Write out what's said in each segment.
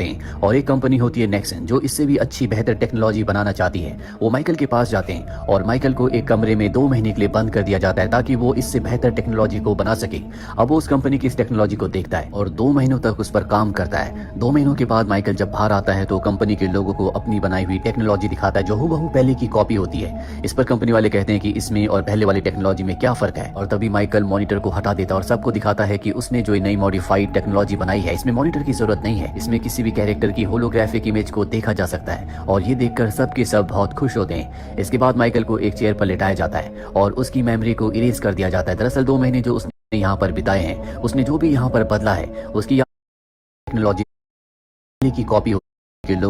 हैं और एक कंपनी होती है नेक्सन जो इससे भी अच्छी बेहतर टेक्नोलॉजी बनाना चाहती है। वो माइकल के पास जाते हैं और माइकल को एक कमरे में 2 महीने के लिए बंद कर दिया जाता है ताकि वो इससे बेहतर टेक्नोलॉजी को बना सके। अब वो उस कंपनी की इस टेक्नोलॉजी को देखता है और 2 महीनों तक उस पर काम करता है। 2 महीनों के बाद माइकल जब बाहर आता है तो कंपनी के लोगों को अपनी बनाई हुई टेक्नोलॉजी दिखाता है जो हूबहू पहले की कॉपी होती है। इस पर कंपनी वाले कहते हैं कि इसमें और पहले वाली टेक्नोलॉजी में क्या फर्क है, और तभी माइकल मॉनिटर को हटा देता है और सबको दिखाता है कि उसने जो नई मॉडिफाइड टेक्नोलॉजी बनाई है इसमें मॉनिटर की जरूरत नहीं है, इसमें किसी भी कैरेक्टर की होलोग्राफिक इमेज को देखा जा सकता है। और ये देखकर सब के सब बहुत खुश होते हैं। इसके बाद माइकल को एक चेयर पर लेटाया जाता है और उसकी मेमोरी को इरेज कर दिया जाता है। दरअसल 2 महीने जो उसने यहाँ पर बिताए हैं, उसने जो भी यहाँ पर बदला है उसकी टेक्नोलॉजी की कॉपी के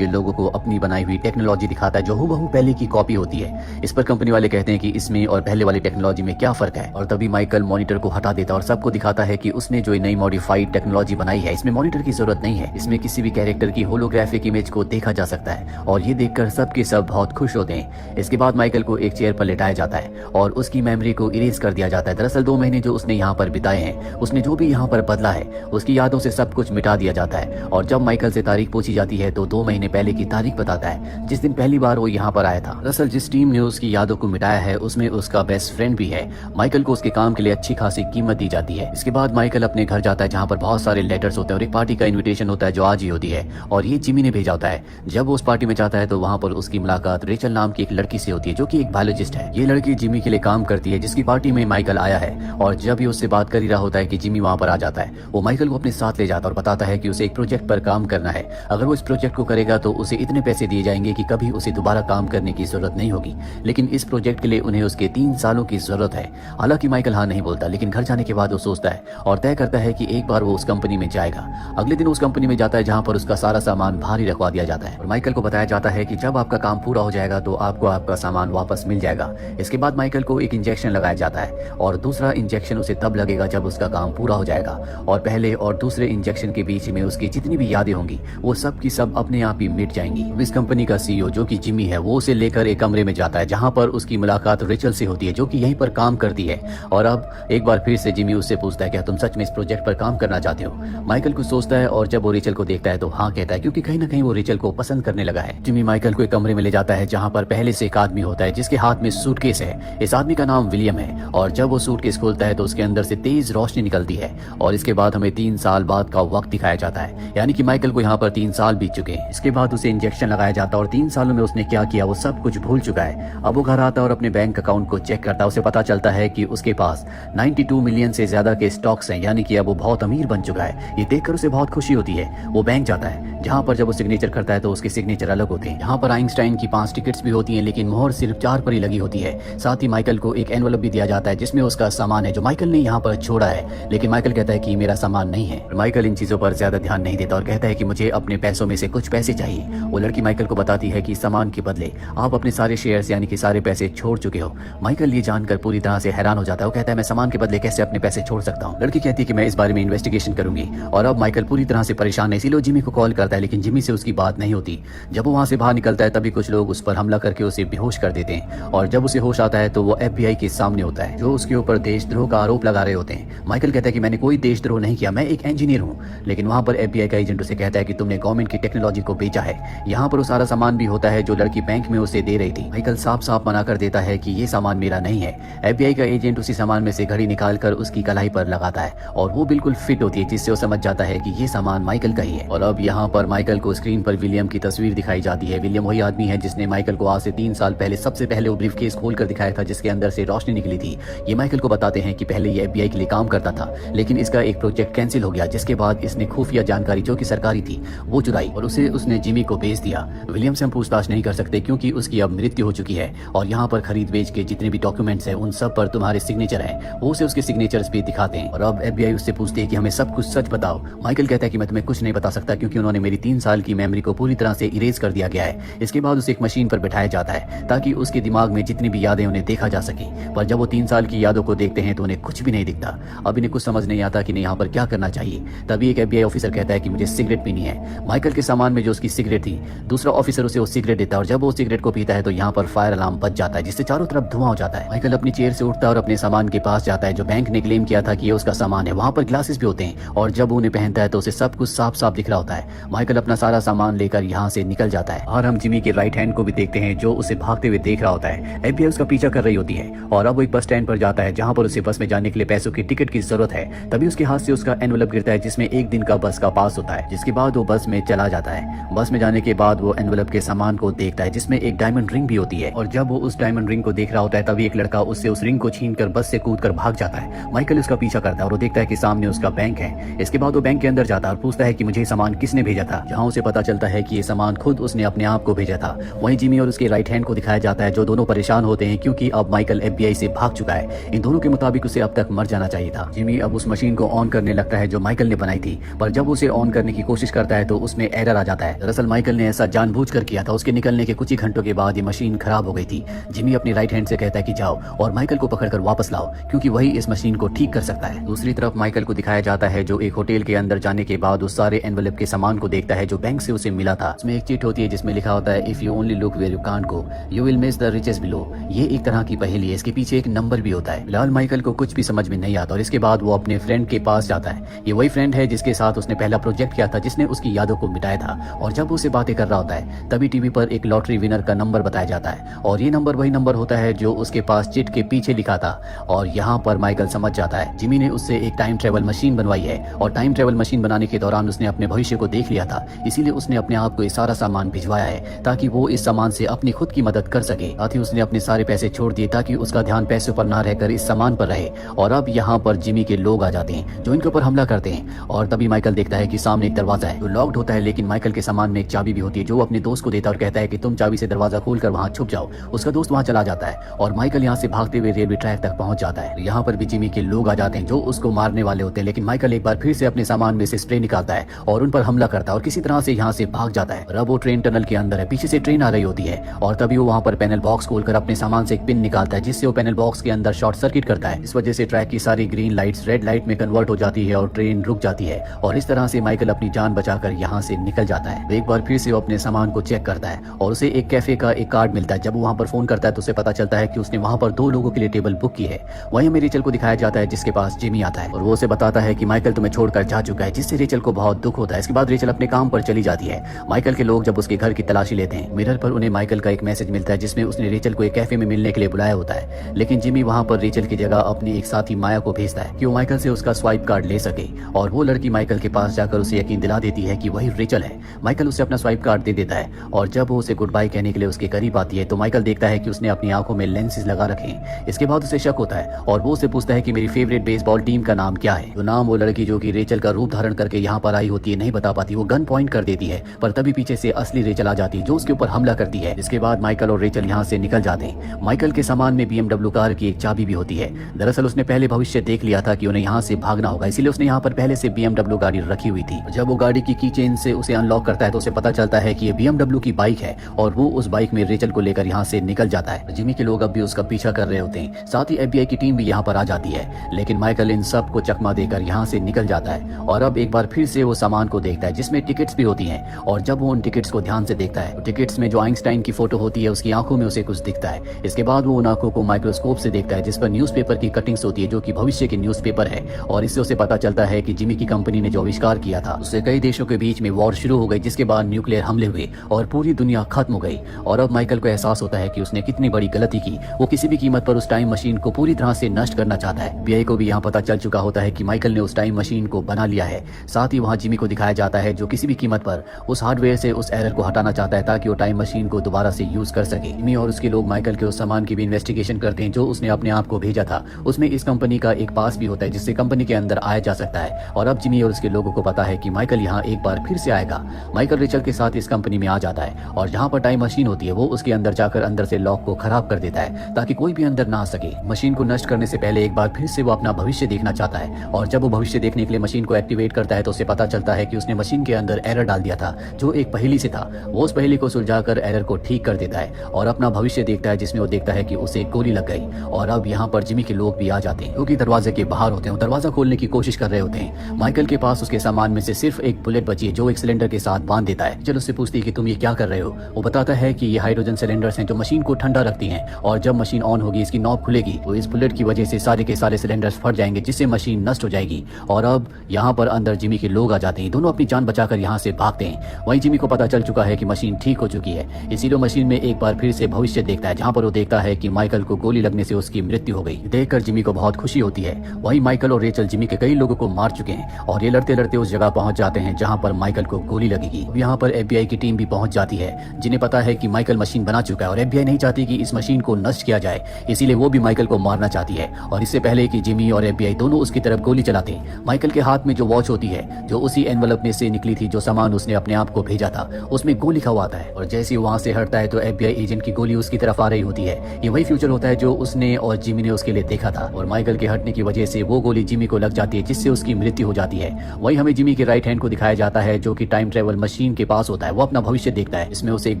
लोगों को अपनी बनाई हुई टेक्नोलॉजी दिखाता है जो हूबहू पहले की कॉपी होती है। इस पर कंपनी वाले कहते हैं कि इसमें और पहले वाली टेक्नोलॉजी में क्या फर्क है, और तभी माइकल मॉनिटर को हटा देता है और सबको दिखाता है कि उसने जो नई मॉडिफाइड टेक्नोलॉजी बनाई है इसमें मॉनिटर की जरूरत नहीं है, इसमें किसी भी कैरेक्टर की होलोग्राफिक इमेज को देखा जा सकता है। और ये देखकर सब के सब बहुत खुश होते हैं। इसके बाद माइकल को एक चेयर पर लेटाया जाता है और उसकी मेमोरी को इरेज कर दिया जाता है। दरअसल 2 महीने जो उसने यहाँ पर बिताए हैं, उसने जो भी यहाँ पर बदला है उसकी यादों से सब कुछ मिटा दिया जाता है। और जब माइकल से तारीख पूछी जाती है तो 2 महीने पहले की तारीख बताता है जिस दिन पहली बार वो यहाँ पर आया था। दरअसल जिस टीम ने उसकी यादों को मिटाया है उसमें उसका बेस्ट फ्रेंड भी है। माइकल को उसके काम के लिए अच्छी खासी कीमत दी जाती है। इसके बाद माइकल अपने घर जाता है जहाँ पर बहुत सारे लेटर्स होते हैं और एक पार्टी का इन्विटेशन होता है जो आज ही होती है, और ये जिमी ने भेजा होता है। जब वो उस पार्टी में जाता है तो वहाँ पर उसकी मुलाकात रेचल नाम की एक लड़की से होती है जो कि एक बायोलॉजिस्ट है। ये लड़की जिमी के लिए काम करती है जिसकी पार्टी में माइकल आया है, और जब ही उससे बात कर ही रहा होता है कि जिमी वहाँ पर आ जाता है। वो माइकल को अपने साथ ले जाता है और बताता है कि उसे एक प्रोजेक्ट पर काम करना है। अगर वो इस प्रोजेक्ट को करेगा तो उसे इतने पैसे दिए जाएंगे कि कभी उसे दोबारा काम करने की जरूरत नहीं होगी, लेकिन इस प्रोजेक्ट के लिए उन्हें उसके 3 सालों की जरूरत है। हालांकि माइकल हाँ नहीं बोलता, लेकिन घर जाने के बाद वो सोचता है और तय करता है कि एक बार वो उस कंपनी में जाएगा। अगले दिन उस कंपनी में जाता है जहां पर उसका सारा सामान बाहर ही रखवा दिया जाता है और माइकल को बताया जाता है कि जब आपका काम पूरा हो जाएगा तो आपको आपका सामान वापस मिल जाएगा। इसके बाद माइकल को एक इंजेक्शन लगाया जाता है और दूसरा इंजेक्शन उसे तब लगेगा जब उसका काम पूरा हो जाएगा, और पहले और दूसरे इंजेक्शन के बीच में उसकी जितनी भी यादें होंगी वो सब की सब अपने आप ही मिट जाएंगी। इस कंपनी का सीईओ जो कि जिमी है वो उसे लेकर एक कमरे में जाता है जहां पर उसकी मुलाकात रेचल से होती है जो कि यहीं पर काम करती है। और अब एक बार फिर से जिमी उससे पूछता है क्या तुम सच में इस प्रोजेक्ट पर काम करना चाहते हो। माइकल कुछ सोचता है और जब वो रेचल को देखता है तो हाँ कहता है, क्योंकि कहीं ना कहीं वो रेचल को पसंद करने लगा है। जिमी माइकल को एक कमरे में ले जाता है जहां पर पहले से एक आदमी होता है जिसके हाथ में सूटकेस है। इस आदमी का नाम विलियम है, और जब वो सूटकेस खोलता है तो उसके अंदर से तेज रोशनी निकलती है और इसके बाद हमें 3 साल बाद का वक्त दिखाया जाता है, यानी कि माइकल को यहाँ पर 3 साल बीत चुके हैं। इसके बाद उसे इंजेक्शन लगाया जाता है और 3 सालों में उसने क्या किया वो सब कुछ भूल चुका है। अब वो घर आता है और अपने बैंक अकाउंट को चेक करता है। उसे पता चलता है कि उसके पास 92 मिलियन से ज्यादा के स्टॉक्स हैं, यानी कि अब वो बहुत अमीर बन चुका है। ये देखकर उसे बहुत खुशी होती है। वो बैंक जाता है जहां पर जब वो सिग्नेचर करता है तो उसके सिग्नेचर अलग होते हैं। यहाँ पर आइंस्टाइन की 5 टिकट्स भी होती हैं, लेकिन मोहर सिर्फ 4 पर ही लगी होती है। साथ ही माइकल को एक एनवलप भी दिया जाता है जिसमें उसका सामान है जो माइकल ने यहाँ पर छोड़ा है, लेकिन माइकल कहता है कि मेरा सामान नहीं है। माइकल इन चीजों पर ज्यादा ध्यान नहीं देता और कहता है कि मुझे अपने पैसों में से कुछ पैसे चाहिए। वो लड़की माइकल को बताती है कि सामान के बदले आप अपने सारे शेयर्स यानी कि सारे पैसे छोड़ चुके हो। माइकल ये जानकर पूरी तरह से हैरान हो जाता है। वो कहता है मैं सामान के बदले कैसे अपने पैसे छोड़ सकता हूँ। लड़की कहती है कि मैं इस बारे में इन्वेस्टिगेशन करूंगी। और अब माइकल पूरी तरह से परेशान है, इसीलिए जिमी को कॉल करता है, लेकिन जिमी से उसकी बात नहीं होती। जब वो वहां से बाहर निकलता है तभी कुछ लोग उस पर हमला करके उसे बेहोश कर देते हैं, और जब उसे होश आता है तो वो FBI के सामने होता है जो उसके ऊपर देशद्रोह का आरोप लगा रहे होते हैं। माइकल कहता है कि मैंने कोई देशद्रोह नहीं किया, मैं एक इंजीनियर हूँ। लेकिन वहां पर FBI का एजेंट उसे कहता है कि तुमने गवर्नमेंट की टेक्नोलॉजी को बेचा है। यहाँ पर वो सारा सामान भी होता है जो लड़की बैंक में उसे दे रही थी। माइकल साफ साफ मना कर देता है कि ये सामान मेरा नहीं है। FBI का एजेंट उसी सामान में से घड़ी निकाल कर उसकी कलाई पर लगाता है और वो बिल्कुल फिट होती है, जिससे वो समझ जाता है कि ये सामान माइकल का ही है। और अब यहाँ पर माइकल को स्क्रीन पर विलियम की तस्वीर दिखाई जाती है। विलियम वही आदमी है जिसने माइकल को आज से 3 साल पहले सबसे पहले वो ब्रीफकेस खोल कर दिखाया था जिसके अंदर से रोशनी निकली थी। ये माइकल को बताते हैं कि पहले ये FBI के लिए काम करता था, लेकिन इसका एक प्रोजेक्ट कैंसिल हो गया, जिसके बाद इसने खुफिया जानकारी जो कि सरकारी थी वो चुराई और उसने जिमी को भेज दिया। विलियम से हम पूछताछ नहीं कर सकते क्योंकि उसकी अब मृत्यु हो चुकी है, और यहाँ पर खरीद बेच के जितने भी डॉक्यूमेंट्स हैं उन सब पर तुम्हारे सिग्नेचर हैं। वो उसे उसके सिग्नेचर्स भी दिखाते हैं। और अब FBI उससे पूछती है कि हमें सब कुछ सच बताओ। माइकल कहता है कि मैं तुम्हें कुछ नहीं बता सकता क्योंकि उन्होंने मेरी 3 साल की मेमोरी को पूरी तरह से इरेज कर दिया गया है। इसके बाद उसे एक मशीन पर बैठाया जाता है ताकि उसके दिमाग में जितनी भी यादें उन्हें देखा जा सके, पर जब वो 3 साल की यादों को देखते हैं तो उन्हें कुछ भी नहीं दिखता। अब इन्हें कुछ समझ नहीं आता कि यहाँ पर क्या करना चाहिए। तभी एक FBI ऑफिसर कहता है कि मुझे सिगरेट पीनी है। माइकल के सामान में जो उसकी उसकी सिगरेट थी। दूसरा ऑफिसर उसे वो सिगरेट देता है और जब वो सिगरेट को पीता है तो यहाँ पर फायर अलार्म बज जाता है जिससे चारों तरफ धुआं हो जाता है। माइकल अपनी चेयर से उठता है और अपने सामान के पास जाता है जो बैंक ने क्लेम किया था कि ये उसका सामान है। वहाँ पर ग्लासेस भी होते हैं और जब उन्हें पहनता है तो उसे सब कुछ साफ साफ दिख रहा होता है। माइकल अपना सारा सामान लेकर यहाँ से निकल जाता है और हम जिमी के राइट हैंड को भी देखते हैं जो उसे भागते हुए देख रहा होता है। एफबीआई उसका पीछा कर रही होती है और अब वो एक बस स्टैंड पर जाता है जहाँ पर उसे बस में जाने के लिए पैसों की टिकट की जरूरत है। तभी उसके हाथ से उसका एनवेलप गिरता है जिसमें एक दिन का बस का पास होता है, जिसके बाद वो बस में चला जाता है। बस में जाने के बाद वो एनवेलप के सामान को देखता है जिसमें एक डायमंड रिंग भी होती है और जब वो उस डायमंड रिंग को देख रहा होता है तभी एक लड़का उससे उस रिंग को छीनकर बस से कूदकर भाग जाता है। माइकल उसका पीछा करता है और वो देखता है कि सामने उसका बैंक है। इसके बाद वो बैंक के अंदर जाता है और पूछता है कि मुझे सामान किसने भेजा था, जहाँ उसे पता चलता है कि ये सामान खुद उसने अपने आप को भेजा था। वहीं जिमी और उसके राइट हैंड को दिखाया जाता है जो दोनों परेशान होते हैं क्योंकि अब माइकल एफबीआई से भाग चुका है। इन दोनों के मुताबिक उसे अब तक मर जाना चाहिए था। जिमी अब उस मशीन को ऑन करने लगता है जो माइकल ने बनाई थी, पर जब उसे ऑन करने की कोशिश करता है तो उसमें एरर आ जाता है। दरअसल माइकल ने ऐसा जानबूझकर किया था। उसके निकलने के कुछ ही घंटों के बाद ये मशीन खराब हो गई थी। जिमी अपनी राइट हैंड से कहता है कि जाओ और माइकल को पकड़कर वापस लाओ क्योंकि वही इस मशीन को ठीक कर सकता है। दूसरी तरफ माइकल को दिखाया जाता है जो एक होटल के अंदर जाने के बाद उस सारे एनवेलप के सामान को देखता है जो बैंक से उसे मिला था। उसमें एक चिट होती है जिसमें लिखा होता है if you only look where you can't go you will miss the riches below. ये एक तरह की पहेली है, इसके पीछे एक नंबर भी होता है। फिलहाल माइकल को कुछ भी समझ में नहीं आता और इसके बाद वो अपने फ्रेंड के पास जाता है। ये वही फ्रेंड है जिसके साथ उसने पहला प्रोजेक्ट किया था जिसने उसकी यादों को मिटाया था। और जब उसे बातें कर रहा होता है तभी टीवी पर एक लॉटरी विनर का नंबर बताया जाता है और ये नंबर वही नंबर होता है जो उसके पास चिट के पीछे लिखा था। और यहाँ पर माइकल समझ जाता है जिमी ने उससे एक टाइम ट्रेवल मशीन बनवाई है और टाइम ट्रेवल मशीन बनाने के दौरान उसने अपने भविष्य को देख लिया था, इसीलिए उसने अपने आप को ये सारा सामान भिजवाया है ताकि वो इस सामान से अपनी खुद की मदद कर सके। साथ ही उसने अपने सारे पैसे छोड़ दिए ताकि उसका ध्यान पैसों पर ना रहकर इस सामान पर रहे। और अब यहाँ पर जिमी के लोग आ जाते हैं जो इनके ऊपर हमला करते हैं और तभी माइकल देखता है कि सामने एक दरवाजा है जो लॉक्ड होता है, लेकिन माइकल के सामान में एक चाबी भी होती है जो अपने दोस्त को देता है और कहता है कि तुम चाबी से दरवाजा खोलकर वहाँ छुप जाओ। उसका दोस्त वहाँ चला जाता है और माइकल यहाँ से भागते हुए रेलवे ट्रैक तक पहुंच जाता है। यहाँ पर भी जिमी के लोग आ जाते हैं जो उसको मारने वाले होते हैं, लेकिन माइकल एक बार फिर से अपने सामान में से स्प्रे निकालता है और उन पर हमला करता है और किसी तरह से यहाँ से भाग जाता है। अब वो ट्रेन टनल के अंदर है, पीछे से ट्रेन आ रही होती है और तभी वो वहाँ पर पैनल बॉक्स खोलकर अपने सामान से एक पिन निकालता है जिससे वो पैनल बॉक्स के अंदर शॉर्ट सर्किट करता है। इस वजह से ट्रैक की सारी ग्रीन लाइट्स रेड लाइट में कन्वर्ट हो जाती है और ट्रेन रुक जाती है और इस तरह से माइकल अपनी जान बचाकर यहाँ से निकल जाता है। एक बार फिर से वो अपने सामान को चेक करता है और उसे एक कैफे का एक कार्ड मिलता है। जब वो वहाँ पर फोन करता है तो उसे पता चलता है कि उसने वहाँ पर 2 लोगों के लिए टेबल बुक की है। वहीं हमें रेचल को दिखाया जाता है जिसके पास जिमी आता है और वो उसे बताता है कि माइकल तुम्हें छोड़कर जा चुका है, जिससे रेचल को बहुत दुख होता है। इसके बाद रेचल अपने काम पर चली जाती है। माइकल के लोग जब उसके घर की तलाशी लेते हैं मिरर पर उन्हें माइकल का एक मैसेज मिलता है जिसमें उसने रेचल को एक कैफे में मिलने के लिए बुलाया होता है, लेकिन जिमी वहाँ पर रेचल की जगह अपनी एक साथी माया को भेजता है कि वो माइकल से उसका स्वाइप कार्ड ले सके और वो लड़की माइकल के पास जाकर उसे यकीन दिला देती है कि वही रेचल है। माइकल उसे अपना स्वाइप कार्ड दे देता है और जब वो उसे गुड बाय कहने के लिए उसके करीब आती है तो माइकल देखता है कि उसने अपनी आंखों में लेंसेज लगा रखे हैं। इसके बाद उसे शक होता है और वो उसे पूछता है कि मेरी फेवरेट बेसबॉल टीम का नाम क्या है। तो नाम वो लड़की जो कि रेचल का रूप धारण करके यहाँ पर आई होती है नहीं बता पाती। वो गन पॉइंट कर देती है पर तभी पीछे से असली रेचल आ जाती है जो उसके ऊपर हमला करती है। इसके बाद माइकल और रेचल यहाँ से निकल जाते हैं। माइकल के सामान में BMW कार की एक चाबी भी होती है। दरअसल उसने पहले भविष्य देख लिया था कि उन्हें यहाँ से भागना होगा, इसीलिए उसने यहाँ पर पहले से BMW गाड़ी रखी हुई थी। जब वो गाड़ी की चेन से उसे अनलॉक करता है तो उसे पता चलता है कि ये BMW की बाइक है और वो उस बाइक में रेचल को लेकर यहाँ से निकल जाता है। जिमी के लोग अब भी उसका पीछा कर रहे होते हैं, साथ ही FBI की टीम भी यहाँ पर आ जाती है, लेकिन माइकल इन सब को चकमा देकर यहाँ से निकल जाता है और अब एक बार फिर से वो सामान को देखता है जिसमें टिकट्स भी होती हैं। और जब वो उन टिकट्स को ध्यान से देखता है तो टिकट्स में जो आइंस्टाइन की फोटो होती है उसकी आंखों में उसे कुछ दिखता है। इसके बाद वो उन आंखों को माइक्रोस्कोप से देखता है जिस पर न्यूज़पेपर की कटिंग्स होती है जो कि भविष्य के न्यूज़पेपर है और इससे उसे पता चलता है कि जिमी की कंपनी ने जो आविष्कार किया था उससे कई देशों के बीच में वॉर शुरू हो गई, जिसके बाद न्यूक्लियर हमले हुए और पूरी दुनिया खत्म हो गई। और अब माइकल को एहसास होता है कि उसने कितनी बड़ी गलती की। वो किसी भी कीमत पर उस टाइम मशीन को पूरी तरह से नष्ट करना चाहता है। FBI को भी यहाँ पता चल चुका होता है कि माइकल ने उस टाइम मशीन को बना लिया है। साथ ही वहाँ जिमी को दिखाया जाता है जो किसी भी कीमत पर उस हार्डवेयर से उस एरर को हटाना चाहता है ताकि वो टाइम मशीन को दोबारा से यूज कर सके। जिमी और उसके लोग माइकल के उस सामान की भी इन्वेस्टिगेशन करते हैं जो उसने अपने आप को भेजा था। उसमें इस कंपनी का एक पास भी होता है जिससे कंपनी के अंदर आया जा सकता है। और अब जिमी और उसके लोगों को पता है कि माइकल यहाँ एक बार फिर से आएगा। माइकल रेचल के साथ इस कंपनी में आ जाता है और जहाँ पर टाइम मशीन होती है वो उसके अंदर जाकर अंदर से लॉक को खराब कर देता है ताकि कोई भी अंदर ना आ सके। मशीन को नष्ट करने से पहले एक बार फिर से वो अपना भविष्य देखना चाहता है और जब वो भविष्य देखने के लिए मशीन को एक्टिवेट करता है तो उसे पता चलता है कि उसने मशीन के अंदर एरर डाल दिया था जो एक पहेली से था। वो उस पहेली को सुलझाकर एरर को ठीक कर देता है और अपना भविष्य देखता है जिसमें वो देखता है कि उसे गोली लग गई। और अब यहाँ पर जिमी के लोग भी आ जाते हैं क्योंकि दरवाजे के बाहर होते हैं, दरवाजा खोलने की कोशिश कर रहे होते हैं। माइकल के पास उसके सामान में से सिर्फ एक बुलेट बची है जो एक सिलेंडर के साथ बांध देता है। रेचल उससे पूछती है कि तुम ये क्या कर रहे हो। वो बताता है कि ये हाइड्रोजन सिलेंडर्स हैं जो मशीन को ठंडा रखती हैं, और जब मशीन ऑन होगी इसकी नॉब खुलेगी तो इस बुलेट की वजह से सारे के सारे सिलेंडर्स फट जाएंगे, जिससे मशीन नष्ट हो जाएगी। और अब यहाँ पर अंदर जिमी के लोग आ जाते हैं। दोनों अपनी जान बचाकर यहाँ से भागते हैं। वहीं जिमी को पता चल चुका है कि मशीन ठीक हो चुकी है, इसीलिए मशीन में एक बार फिर से भविष्य देखता है, जहाँ पर वो देखता है कि माइकल को गोली लगने से उसकी मृत्यु हो गई। देखकर जिमी को बहुत खुशी होती है। वहीं माइकल और रेचल जिमी के कई लोगों को मार चुके हैं और ये लड़ते लड़ते उस जगह पहुंच जाते हैं जहां पर माइकल को गोली लगेगी। यहाँ पर FBI की टीम भी पहुंच जाती है, जिन्हें पता है कि माइकल मशीन बना चुका है और FBI नहीं चाहती कि इस मशीन को नष्ट किया जाए, इसीलिए वो भी माइकल को मारना चाहती है। और इससे पहले कि जिमी और FBI दोनों उसकी तरफ गोली चलाते हैं, माइकल के हाथ में जो वॉच होती है जो उसी एनवलप में से निकली थी, जो सामान उसने अपने आप को भेजा था, उसमें गो लिखा हुआ आता है। और जैसे ही वहां से हटता है तो FBI एजेंट की गोली उसकी तरफ आ रही होती है। ये वही फ्यूचर होता है जो उसने और जिमी ने उसके लिए देखा था, और माइकल के हटने की वजह से वो गोली जिमी को लग जाती है, जिससे उसकी मृत्यु हो जाती है। वहीं हमें जिमी के राइट हैंड को दिखाया जाता है जो कि टाइम ट्रेवल मशीन के पास होता है। वो अपना भविष्य देखता है। इसमें उसे एक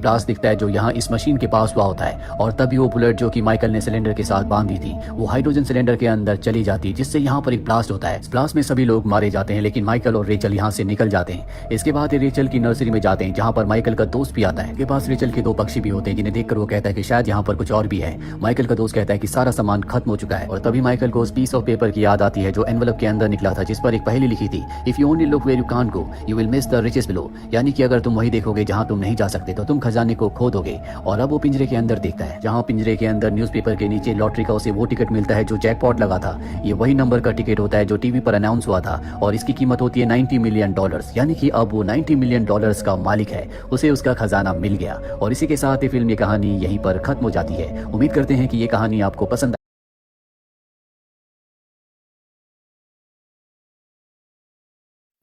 ब्लास्ट दिखता है जो यहाँ इस मशीन के पास हुआ होता है, और तभी वो बुलेट जो कि माइकल ने सिलेंडर के साथ बांधी थी वो हाइड्रोजन सिलेंडर के अंदर चली जाती है, जिससे यहाँ पर एक ब्लास्ट होता है। इस ब्लास्ट में सभी लोग मारे जाते हैं, लेकिन माइकल और रेचल यहाँ से निकल जाते हैं। इसके बाद ये रेचल की नर्सरी में जाते हैं जहाँ पर माइकल का दोस्त भी आता है। इसके पास रेचल के दो पक्षी भी होते हैं, जिन्हें देखकर वो कहता है कि शायद यहाँ पर कुछ और भी है। माइकल का दोस्त कहता है कि सारा सामान खत्म हो चुका है, और तभी माइकल को उस पीस ऑफ पेपर की याद आती है जो एनवलप के अंदर निकला था, जिस पर एक पहेली लिखी थी, if you only look where you can't go you will miss the riches below, यानी कि अगर तुम वही देखोगे जहाँ तुम नहीं जा सकते तो तुम खजाने को खो दोगे। और अब वो पिंजरे के अंदर देखता है, जहाँ पिंजरे के अंदर न्यूज़पेपर के नीचे लॉटरी का उसे वो टिकट मिलता है जो जैकपॉट लगा था। ये वही नंबर का टिकट होता है जो टीवी पर अनाउंस हुआ था, और इसकी कीमत होती है $90 मिलियन, यानी कि अब वो $90 मिलियन का मालिक है। उसे उसका खजाना मिल गया। और इसी के साथ ये फिल्म की कहानी यहीं पर खत्म हो जाती है। उम्मीद करते हैं कि ये कहानी आपको पसंद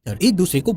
और एक दूसरे को